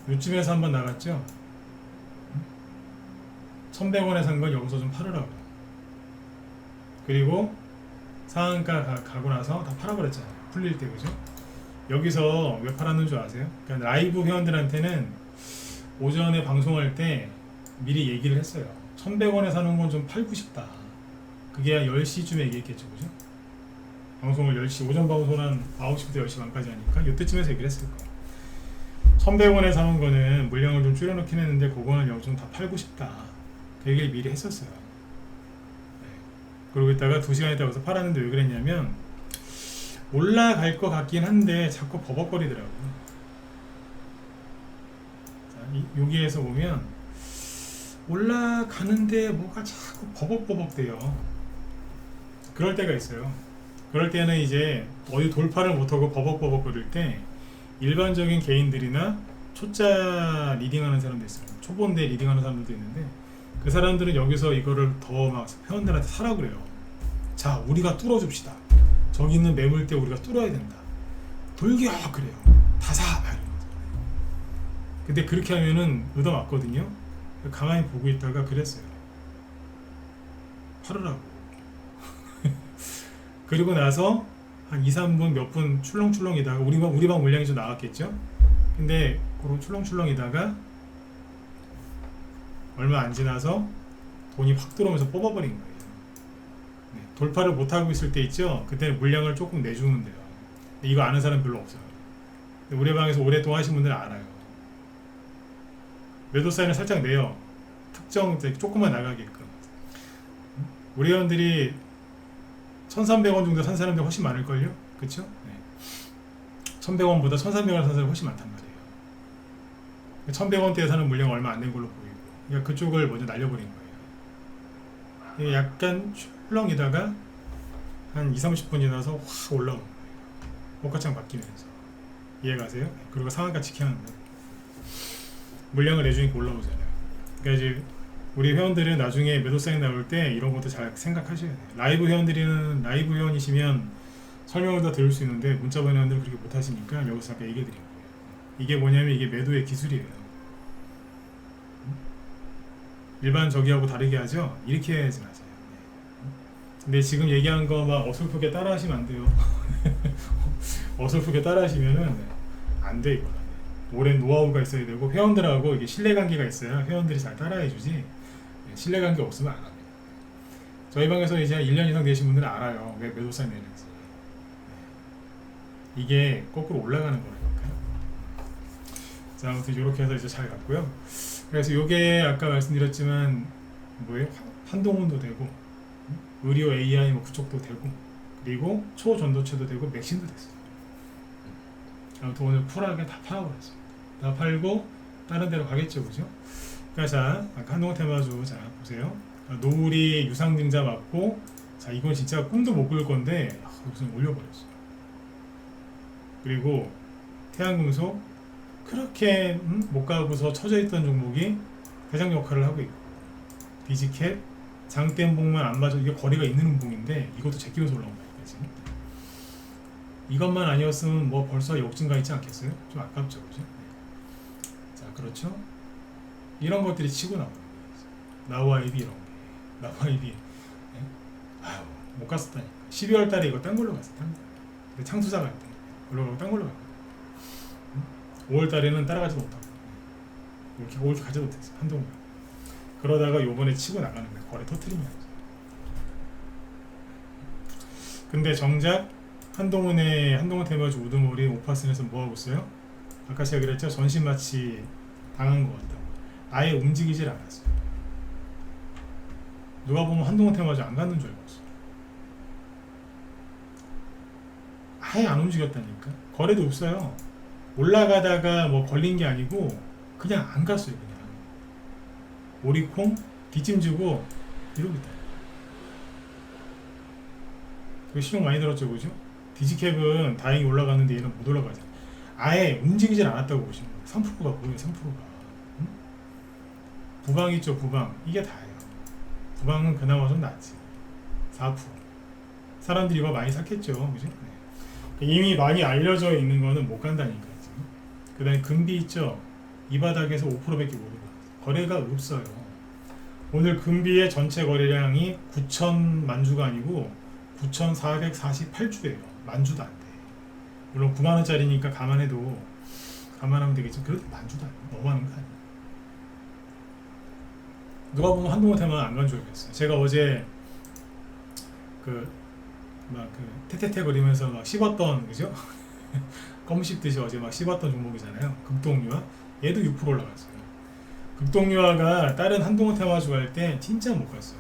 요쯤에서 한번 나갔죠. 1100원에 산 걸 여기서 좀 팔으라고요. 그리고 상한가 가고 나서 다 팔아버렸잖아요. 풀릴 때. 그죠? 여기서 왜 팔았는 줄 아세요? 그러니까 라이브 회원들한테는 오전에 방송할 때 미리 얘기를 했어요. 1100원에 사는 건 좀 팔고 싶다. 그게 한 10시쯤에 얘기했겠죠. 그죠? 방송을 10시, 오전 방송은 한 9시부터 10시 반까지 하니까 이때쯤에서 얘기를 했을 거예요. 1100원에 사는 거는 물량을 좀 줄여놓긴 했는데 그거는 여기 좀 다 팔고 싶다. 그 얘기를 미리 했었어요. 네. 그러고 있다가 2시간 있다가 여기서 팔았는데 왜 그랬냐면 올라갈 것 같긴 한데 자꾸 버벅거리더라고요. 자, 여기에서 보면 올라가는데 뭐가 자꾸 버벅버벅 돼요. 그럴 때가 있어요. 그럴 때는 이제 어디 돌파를 못하고 버벅버벅 거릴 때 일반적인 개인들이나 초짜 리딩하는 사람도 있어요. 초보인데 리딩하는 사람들도 있는데 그 사람들은 여기서 이거를 더 막 회원들한테 사라 그래요. 자, 우리가 뚫어줍시다. 저기 있는 매물대 우리가 뚫어야 된다. 돌격 그래요. 다 사. 이러면서. 근데 그렇게 하면은 얻어맞거든요. 가만히 보고 있다가 그랬어요. 팔으라고. 그리고 나서 한 2, 3분 몇 분 출렁출렁이다가 우리 방 물량이 좀 나왔겠죠. 근데 그런 출렁출렁이다가 얼마 안 지나서 돈이 확 들어오면서 뽑아버린 거예요. 네, 돌파를 못하고 있을 때 있죠. 그때는 물량을 조금 내주면 돼요. 근데 이거 아는 사람 별로 없어요. 근데 우리 방에서 오랫동안 하신 분들은 알아요. 매도 사인을 살짝 내요. 특정 조금만 나가게끔. 우리 회원들이 1,300원 정도 산 사람들이 훨씬 많을걸요? 그쵸? 네. 1,100원보다 1,300원 산 사람이 훨씬 많단 말이에요. 1,100원대에 사는 물량 얼마 안 된 걸로 보이고 그러니까 그쪽을 먼저 날려버린 거예요. 약간 출렁이다가 한 2, 30분 지나서 확 올라오는 거예요. 목가창 바뀌면서. 이해가세요? 그리고 상한가 지켜하는 거예요. 물량을 내주니까 올라오잖아요. 그러니까 이제 우리 회원들은 나중에 매도 사인 나올 때 이런 것도 잘 생각하셔야 돼요. 라이브 회원이시면 설명을 다 들을 수 있는데 문자반 회원들은 그렇게 못 하시니까 여기서 아까 얘기해 드린 거예요. 이게 뭐냐면 이게 매도의 기술이에요. 일반 저기하고 다르게 하죠? 이렇게 해야지 맞아요. 근데 지금 얘기한 거 막 어설프게 따라 하시면 안 돼요. 어설프게 따라 하시면은 안 돼, 이거는. 오랜 노하우가 있어야 되고 회원들하고 이게 신뢰관계가 있어야 회원들이 잘 따라해주지 신뢰관계 없으면 안 합니다. 저희 방에서 이제 1년 이상 되신 분들은 알아요. 왜 매도사인 내는지. 이게 거꾸로 올라가는 거니까. 자, 아무튼 이렇게 해서 이제 잘 갔고요. 그래서 이게 아까 말씀드렸지만 뭐예요? 한동훈도 되고 의료 AI 뭐 그쪽도 되고 그리고 초전도체도 되고 맥신도 됐어요. 아무튼 오늘 쿨하게 다 팔아버렸어요. 다 팔고 다른 데로 가겠죠, 그죠? 그러니까 자, 아까 한동훈 테마주 자 보세요. 노을이 유상증자 맞고 자 이건 진짜 꿈도 못 꿀 건데 여기서 올려버렸어요. 그리고 태양금속 그렇게 못 가고서 처져 있던 종목이 대장 역할을 하고 있고 비지캣 장대음봉만 안 맞아 이게 거리가 있는 음봉인데 이것도 제끼면서 올라온 거예요 지금. 이것만 아니었으면 뭐 벌써 역진가 있지 않겠어요? 좀 아깝죠, 그죠? 자, 그렇죠? 이런 것들이 치고 나오는 거예요. 나와이비 이런 게. 나와이비. 네? 아유, 못 갔었다니까. 12월 달에 이거 딴 걸로 갔어, 딴 거. 창투자 갈 때. 올라가고 딴 걸로 갔거든. 5월 달에는 따라가지도 못하고. 이렇게 5월 가지도 못했어, 한동안. 그러다가 요번에 치고 나가는 거예요. 거래 터트리면서. 근데 정작 한동훈 테마주 우두머리 오파슨에서 뭐 하고 있어요? 아까 제가 그랬죠? 전신 마취 당한 것 같다고. 아예 움직이질 않았어요. 누가 보면 한동훈 테마주 안 갔는 줄 알고 있어요. 아예 안 움직였다니까. 거래도 없어요. 올라가다가 뭐 걸린 게 아니고 그냥 안 갔어요. 그냥 오리콩 뒷짐지고 이러고 있다. 신용 많이 들었죠, 그죠? 디지캡은 다행히 올라갔는데 얘는 못 올라가잖아. 아예 움직이질 않았다고 보시면 돼요. 3%가 보여요. 3%가 응? 부방 있죠, 부방. 이게 다예요. 부방은 그나마 좀 낫지. 4%. 사람들이 이거 많이 샀겠죠, 그죠? 네. 이미 많이 알려져 있는 거는 못 간다니까 지금. 그 다음에 금비 있죠. 이 바닥에서 5%밖에 못 올라. 거래가 없어요. 오늘 금비의 전체 거래량이 9천만 주가 아니고 9,448주예요. 만주도 안 돼. 물론 9만원짜리니까 감안하면 되겠죠. 그래도 만주도 안 돼. 너무 하는 거 아니야. 누가 보면 한동훈 테마 안 간 줄 알겠어요. 제가 어제 테테테 거리면서 막 씹었던, 그죠? 껌 씹듯이 어제 막 씹었던 종목이잖아요. 극동유화. 얘도 6% 올라갔어요. 극동유화가 다른 한동훈 테마주 할 때 진짜 못 갔어요.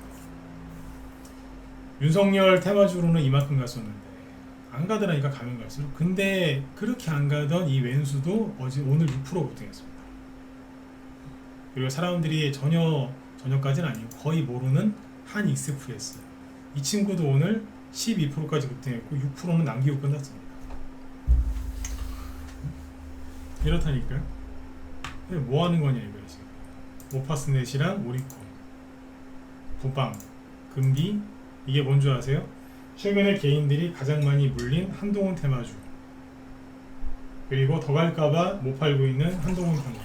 윤석열 테마주로는 이만큼 갔었는데 안 가더라니까 가면 갈수록. 근데 그렇게 안 가던 이 왼수도 오늘 6% 급등했습니다. 그리고 사람들이 전혀까지는 아니고 거의 모르는 한익스프레스, 이 친구도 오늘 12%까지 급등했고 6%는 남기고 끝났습니다. 이렇다니까요. 뭐 하는 거냐 이거예요 지금. 오파스넷이랑 오리콘, 부방, 금비, 이게 뭔 줄 아세요? 최근에 개인들이 가장 많이 물린 한동훈 테마주, 그리고 더 갈까봐 못 팔고 있는 한동훈 테마,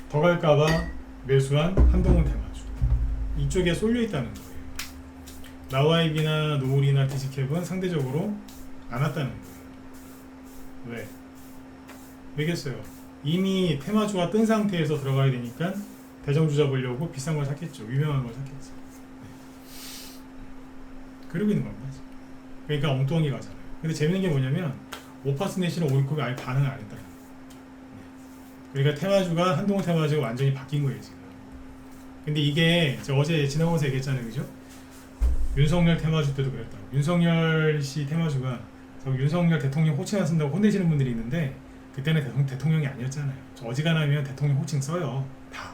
더 갈까봐 매수한 한동훈 테마주, 이쪽에 쏠려 있다는 거예요. 나와이비나 노을이나 디지캡은 상대적으로 안 왔다는 거예요. 왜? 왜겠어요? 이미 테마주가 뜬 상태에서 들어가야 되니까 대정주 잡으려고 비싼 걸 샀겠죠. 유명한 걸 샀겠죠. 네. 그러고 있는 겁니다. 그러니까 엉뚱하게 가잖아요. 근데 재밌는 게 뭐냐면 오파스넷이나 오리콤이 아예 반응을 안 했다는 거예요. 네. 그러니까 테마주가 한동훈 테마주가 완전히 바뀐 거예요 지금. 근데 이게 어제 지나가면서 얘기했잖아요, 그죠? 윤석열 테마주 때도 그랬다고. 윤석열 씨 테마주가 윤석열 대통령 호칭 안 쓴다고 혼내시는 분들이 있는데 그때는 대통령이 아니었잖아요. 저 어지간하면 대통령 호칭 써요. 다.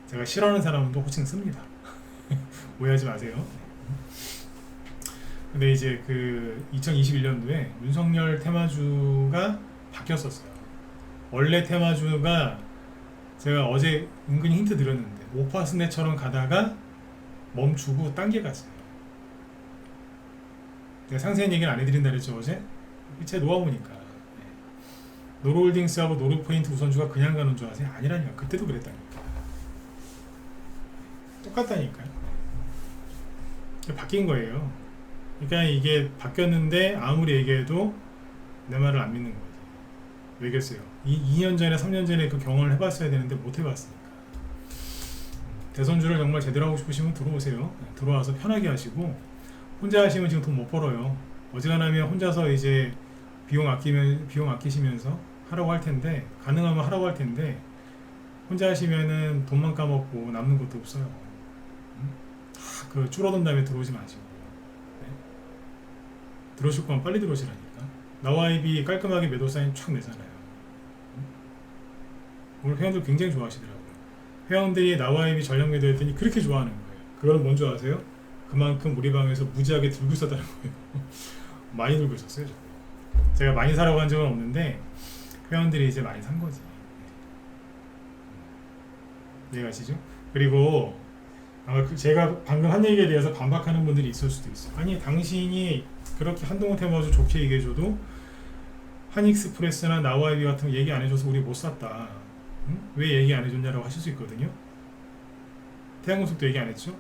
제가 싫어하는 사람도 호칭 씁니다. 오해하지 마세요. 근데 이제 2021년도에 윤석열 테마주가 바뀌었었어요. 원래 테마주가 제가 어제 은근히 힌트 드렸는데 오파스넷처럼 가다가 멈추고 딴 게 갔어요. 내가 상세한 얘기는 안 해드린다 그랬죠 어제? 제 노하우니까. 노르홀딩스하고 노르포인트 우선주가 그냥 가는 줄 아세요? 아니라니까. 그때도 그랬다니까. 똑같다니까요. 바뀐 거예요. 그러니까 이게 바뀌었는데 아무리 얘기해도 내 말을 안 믿는 거지. 왜겠어요? 2년 전에 3년 전에 그 경험을 해봤어야 되는데 못 해봤으니까. 대선주를 정말 제대로 하고 싶으시면 들어오세요. 들어와서 편하게 하시고, 혼자 하시면 지금 돈 못 벌어요. 어지간하면 혼자서 이제 비용 아끼시면서 하라고 할 텐데, 가능하면 하라고 할 텐데, 혼자 하시면은 돈만 까먹고 남는 것도 없어요. 줄어든 다음에 들어오지 마시고. 네? 들어오실 거면 빨리 들어오시라니까. 나와이비 깔끔하게 매도 사인 촥 내잖아요. 오늘 회원들 굉장히 좋아하시더라고요. 회원들이 나와이비 전량 매도했더니 그렇게 좋아하는 거예요. 그거는 뭔 줄 아세요? 그만큼 우리 방에서 무지하게 들고 있었다는 거예요. 많이 들고 있었어요. 제가 많이 사라고 한 적은 없는데 회원들이 이제 많이 산 거지. 이해가시죠? 그리고 아마 제가 방금 한 얘기에 대해서 반박하는 분들이 있을 수도 있어요. 아니 당신이 그렇게 한동훈 테마주 좋게 얘기해줘도 한익스프레스나 나와이비 같은 거 얘기 안 해줘서 우리 못 샀다. 응? 왜 얘기 안 해줬냐라고 하실 수 있거든요. 태양금속도 얘기 안 했죠?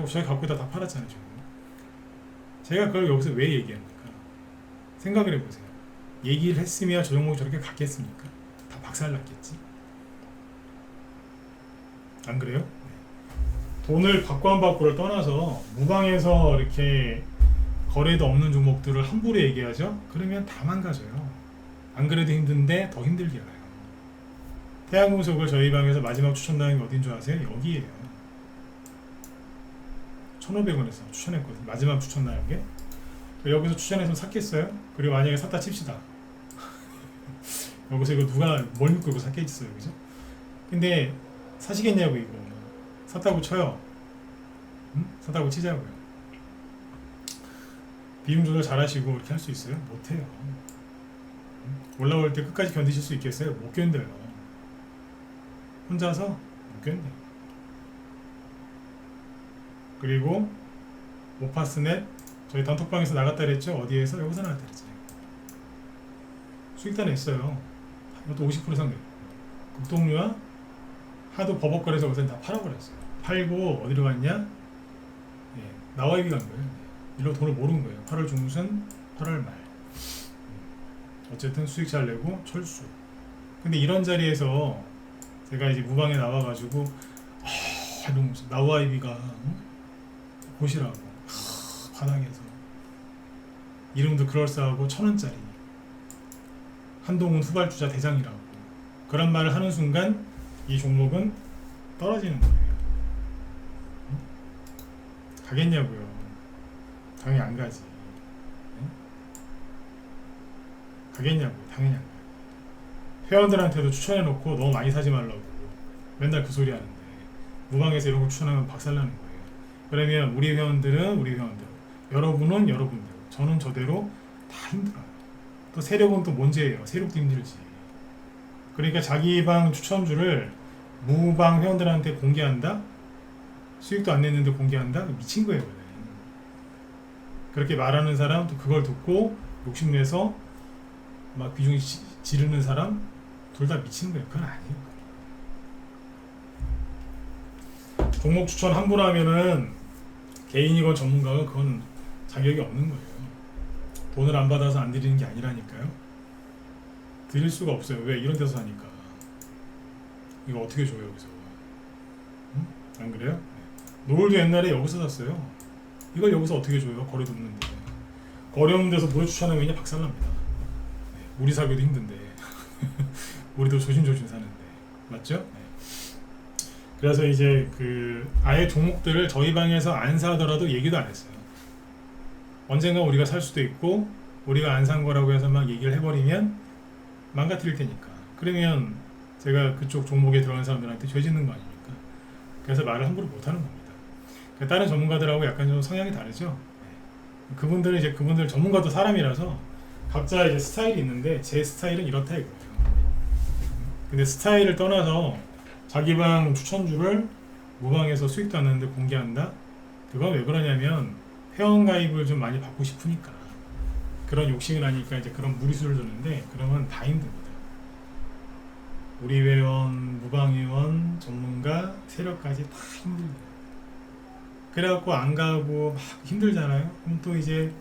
저희 갖고 다 팔았잖아요. 지금. 제가 그걸 여기서 왜 얘기합니까? 생각을 해보세요. 얘기를 했으면 저 종목이 저렇게 갔겠습니까? 다 박살났겠지. 안 그래요? 네. 돈을 받고 안 받고를 떠나서 무방에서 이렇게 거래도 없는 종목들을 함부로 얘기하죠. 그러면 다 망가져요. 안 그래도 힘든데 더 힘들게 가요. 태양금속을 저희 방에서 마지막 추천당한 게 어딘 줄 아세요? 여기에요. 1,500원에서 추천했거든요. 마지막 추천당한 게. 여기서 추천해서 샀겠어요? 그리고 만약에 샀다 칩시다. 여기서 이거 누가 뭘 믿고 이거 샀겠어요, 그죠? 근데 사시겠냐고 이거. 샀다고 쳐요. 응? 샀다고 치자고요. 비중 조절 잘하시고 이렇게 할 수 있어요? 못해요. 올라올 때 끝까지 견디실 수 있겠어요? 못 견뎌요. 혼자서 못 견뎌요. 그리고 오파스넷 저희 단톡방에서 나갔다 그랬죠? 어디에서? 여기서 나갔다 그랬죠. 수익 다 냈어요. 이것도 50% 상승. 극동류와 하도 버벅거려서 여기서 다 팔아버렸어요. 팔고 어디로 갔냐? 예, 나와이비 간 거예요. 일로 돈을 모른 거예요. 8월 중순, 8월 말. 어쨌든 수익 잘 내고 철수. 근데 이런 자리에서 제가 이제 무방에 나와가지고 너무 나와이비가 보시라고 바닥에서 이름도 그럴싸하고 1,000원짜리 한동훈 후발주자 대장이라고 그런 말을 하는 순간 이 종목은 떨어지는 거예요. 가겠냐고요. 당연히 안 가지. 가겠냐고요. 당연히 안 가요. 회원들한테도 추천해놓고 너무 많이 사지 말라고 맨날 그 소리 하는데 무방에서 이런 거 추천하면 박살나는 거예요. 그러면 우리 회원들은 우리 회원대로, 여러분은 여러분대로, 저는 저대로 다 힘들어요. 또 세력은 또 문제예요. 세력도 힘들지. 그러니까 자기 방 추천주를 무방 회원들한테 공개한다? 수익도 안 냈는데 공개한다? 미친 거예요. 그렇게 말하는 사람, 또 그걸 듣고 욕심내서 막 비중 지르는 사람, 둘 다 미친 거예요. 그건 아니에요. 종목 추천 함부로 하면은 개인이건 전문가건 그건 자격이 없는 거예요. 돈을 안 받아서 안 드리는 게 아니라니까요. 드릴 수가 없어요. 왜? 이런 데서 사니까. 이거 어떻게 줘요, 여기서? 응? 안 그래요? 네. 노을도 옛날에 여기서 샀어요. 이걸 여기서 어떻게 줘요? 거래도 없는데. 거래 없는 데서 뭘 추천하면 그냥 박살납니다. 네. 우리 사기도 힘든데. 우리도 조심조심 사는데. 맞죠? 네. 그래서 이제 아예 종목들을 저희 방에서 안 사더라도 얘기도 안 했어요. 언젠가 우리가 살 수도 있고 우리가 안 산 거라고 해서 막 얘기를 해버리면 망가뜨릴 테니까. 그러면 제가 그쪽 종목에 들어간 사람들한테 죄 짓는 거 아닙니까? 그래서 말을 함부로 못 하는 겁니다. 다른 전문가들하고 약간 좀 성향이 다르죠. 그분들 전문가도 사람이라서 각자 이제 스타일이 있는데 제 스타일은 이렇다 이거예요. 근데 스타일을 떠나서 자기 방 추천주를 무방에서 수익도 안 나는데 공개한다? 그건 왜 그러냐면 회원 가입을 좀 많이 받고 싶으니까 그런 욕심이 나니까 이제 그런 무리수를 두는데 그러면 다 힘듭니다. 우리 회원, 무방 회원, 전문가, 세력까지 다 힘들대요. 그래갖고 안 가고 막 힘들잖아요. 그럼 또 이제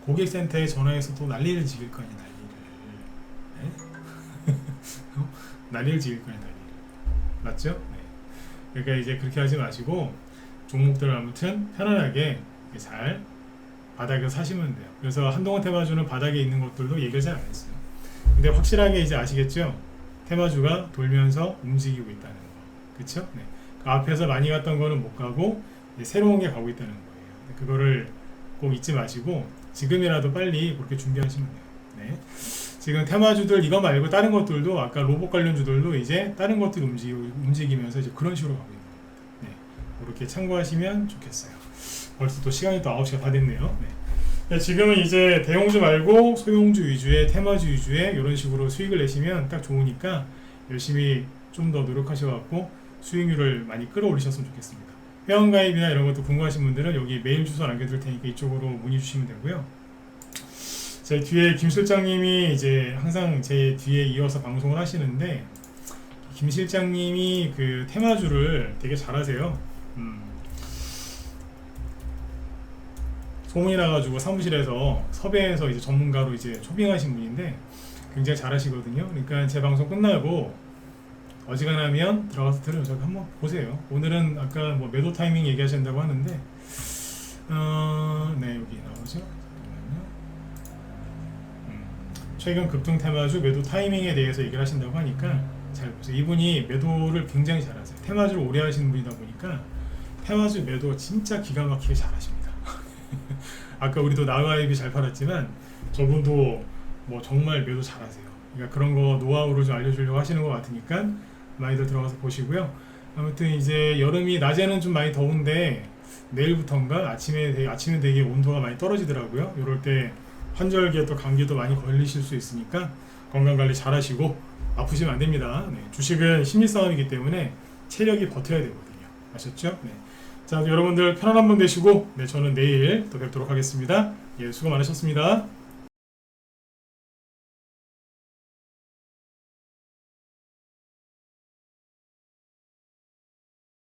고객센터에 전화해서 또 난리를 지을 거 아니야, 난리를. 네? 난리를 지을 거 아니야, 난리를. 맞죠? 네. 그러니까 이제 그렇게 하지 마시고 종목들을 아무튼 편안하게 잘 바닥에서 사시면 돼요. 그래서 한동안 테마주는 바닥에 있는 것들도 얘기를 잘 안 했어요. 근데 확실하게 이제 아시겠죠? 테마주가 돌면서 움직이고 있다는 거. 그쵸? 네. 그 앞에서 많이 갔던 거는 못 가고 이제 새로운 게 가고 있다는 거예요. 그거를 꼭 잊지 마시고 지금이라도 빨리 그렇게 준비하시면 돼요. 네. 지금 테마주들 이거 말고 다른 것들도 아까 로봇 관련주들도 이제 다른 것들이 움직이면서 이제 그런 식으로 가고 있는 겁니다. 네. 그렇게 참고하시면 좋겠어요. 벌써 또 시간이 또 9시가 다 됐네요. 네. 지금은 이제 대형주 말고 소형주 위주의 테마주 위주의 이런 식으로 수익을 내시면 딱 좋으니까 열심히 좀 더 노력하셔갖고 수익률을 많이 끌어올리셨으면 좋겠습니다. 회원가입이나 이런 것도 궁금하신 분들은 여기 메일 주소 남겨둘 테니까 이쪽으로 문의 주시면 되고요. 제 뒤에 김 실장님이 이제 항상 제 뒤에 이어서 방송을 하시는데 김 실장님이 그 테마주를 되게 잘하세요. 소문이 나가지고 사무실에서 섭외해서 이제 전문가로 이제 초빙하신 분인데 굉장히 잘하시거든요. 그러니까 제 방송 끝나고 어지간하면 들어가서 들으셔서 한번 보세요. 오늘은 아까 뭐 매도 타이밍 얘기하신다고 하는데 네 여기 나오죠. 잠깐만요. 최근 급등 테마주 매도 타이밍에 대해서 얘기를 하신다고 하니까 잘 보세요. 이분이 매도를 굉장히 잘하세요. 테마주를 오래 하시는 분이다 보니까 테마주 매도 진짜 기가 막히게 잘하십니다. 아까 우리도 나우아이비 잘 팔았지만 저분도 뭐 정말 매도 잘하세요. 그러니까 그런 거 노하우를 좀 알려주려고 하시는 것 같으니까 많이들 들어가서 보시고요. 아무튼 이제 여름이 낮에는 좀 많이 더운데 내일부터인가 아침에 되게 온도가 많이 떨어지더라고요. 이럴 때 환절기에 또 감기도 많이 걸리실 수 있으니까 건강관리 잘 하시고 아프시면 안 됩니다. 네, 주식은 심리 싸움이기 때문에 체력이 버텨야 되거든요. 아셨죠? 네. 자, 여러분들 편안한 밤 되시고 네, 저는 내일 또 뵙도록 하겠습니다. 예, 수고 많으셨습니다.